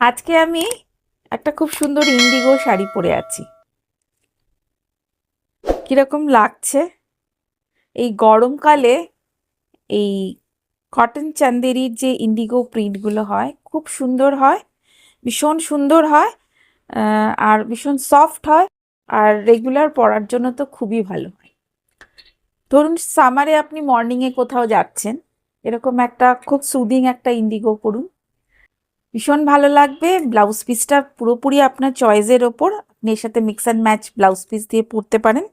আজকে আমি একটা খুব সুন্দর ইন্ডিগো শাড়ি পরে আছি। কিরকম লাগছে এই গরমকালে? এই কটন চান্দেরির যে ইন্ডিগো প্রিন্টগুলো হয় খুব সুন্দর হয়, ভীষণ সুন্দর হয়, আর ভীষণ সফট হয়, আর রেগুলার পরার জন্য তো খুবই ভালো হয়। ধরুন সামারে আপনি মর্নিংয়ে কোথাও যাচ্ছেন, এরকম একটা খুব সুদিং একটা ইন্ডিগো পরুন, ভীষণ ভালো লাগবে। ব্লাউজ পিসটা পুরোপুরি আপনার চয়েসের ওপর, আপনি এর সাথে mix and match blouse piece দিয়ে পরতে পারেন।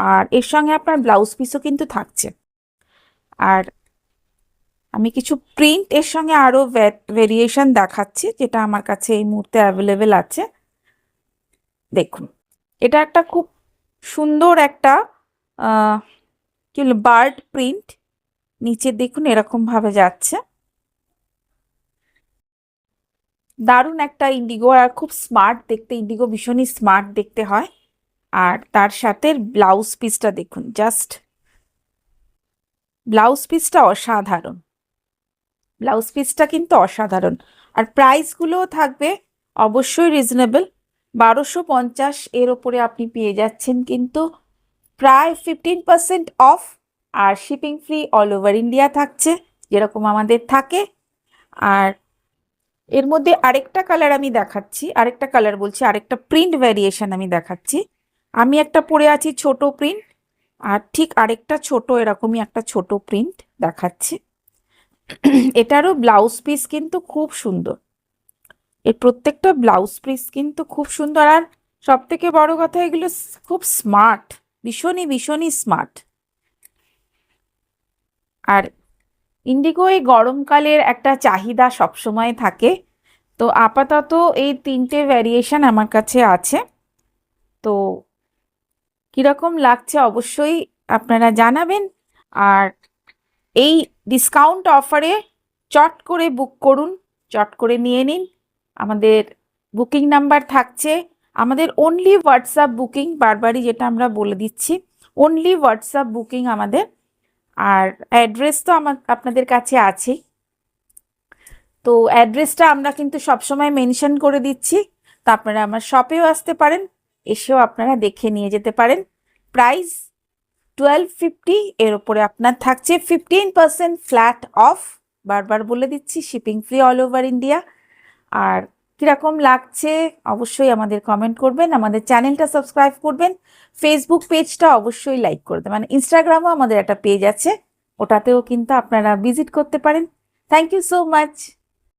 আর এর সঙ্গে আপনার ব্লাউজ পিসও কিন্তু থাকছে। আর আমি কিছু প্রিন্ট এর সঙ্গে আরও ভেরিয়েশন দেখাচ্ছি, যেটা আমার কাছে এই মুহূর্তে অ্যাভেলেবেল আছে। দেখুন, এটা একটা খুব সুন্দর একটা কি বার্ড প্রিন্ট, নিচে দেখুন এরকমভাবে যাচ্ছে। দারুণ একটা ইন্ডিগো, আর খুব স্মার্ট দেখতে, ইন্ডিগো ভীষণই স্মার্ট দেখতে হয়। আর তার সাথে ব্লাউজ পিসটা দেখুন, জাস্ট ব্লাউজ পিসটা অসাধারণ, ব্লাউজ পিসটা কিন্তু অসাধারণ। আর প্রাইসগুলোও থাকবে অবশ্যই রিজনেবল, 1250 এর ওপরে আপনি পেয়ে যাচ্ছেন কিন্তু প্রায় 15% অফ। আর shipping free all over India থাকছে, যেরকম আমাদের থাকে। আর এর মধ্যে আরেকটা কালার আমি দেখাচ্ছি, আরেকটা কালার বলছি, আরেকটা প্রিন্ট ভ্যারিয়েশন আমি দেখাচ্ছি। আমি একটা পরে আছি ছোট প্রিন্ট, আর ঠিক আরেকটা ছোট এরকমই একটা ছোট প্রিন্ট দেখাচ্ছি। এটারও ব্লাউজ পিস কিন্তু খুব সুন্দর, এর প্রত্যেকটা ব্লাউজ পিস কিন্তু খুব সুন্দর। আর সব থেকে বড় কথা, এগুলো খুব স্মার্ট, ভীষণই ভীষণই স্মার্ট। আর ইন্ডিগো এই গরমকালের একটা চাহিদা সবসময় থাকে। তো আপাতত এই তিনটে ভ্যারিয়েশন আমার কাছে আছে। তো কীরকম লাগছে অবশ্যই আপনারা জানাবেন। আর এই ডিসকাউন্ট অফারে চট করে বুক করুন, চট করে নিয়ে নিন। আমাদের বুকিং নাম্বার থাকছে, আমাদের অনলি হোয়াটসঅ্যাপ বুকিং, বারবারই যেটা আমরা বলে দিচ্ছি, অনলি হোয়াটসঅ্যাপ বুকিং আমাদের। আর অ্যাড্রেস তো আপনাদের কাছে আছেই, তো অ্যাড্রেসটা আমরা কিন্তু সবসময় মেনশন করে দিচ্ছি। তো আপনারা আমার শপেও আসতে পারেন, এসেও আপনারা দেখে নিয়ে যেতে পারেন। প্রাইস 1250, এর ওপরে আপনার থাকছে 15% ফ্ল্যাট অফ। বারবার বলে দিচ্ছি, shipping free all over India. আর কীরকম লাগছে অবশ্যই আমাদের কমেন্ট করবেন, আমাদের চ্যানেলটা সাবস্ক্রাইব করবেন, ফেসবুক পেজটা অবশ্যই লাইক করে দেবেন। মানে ইনস্টাগ্রামও আমাদের একটা পেজ আছে, ওটাতেও কিন্তু আপনারা ভিজিট করতে পারেন। Thank you so much.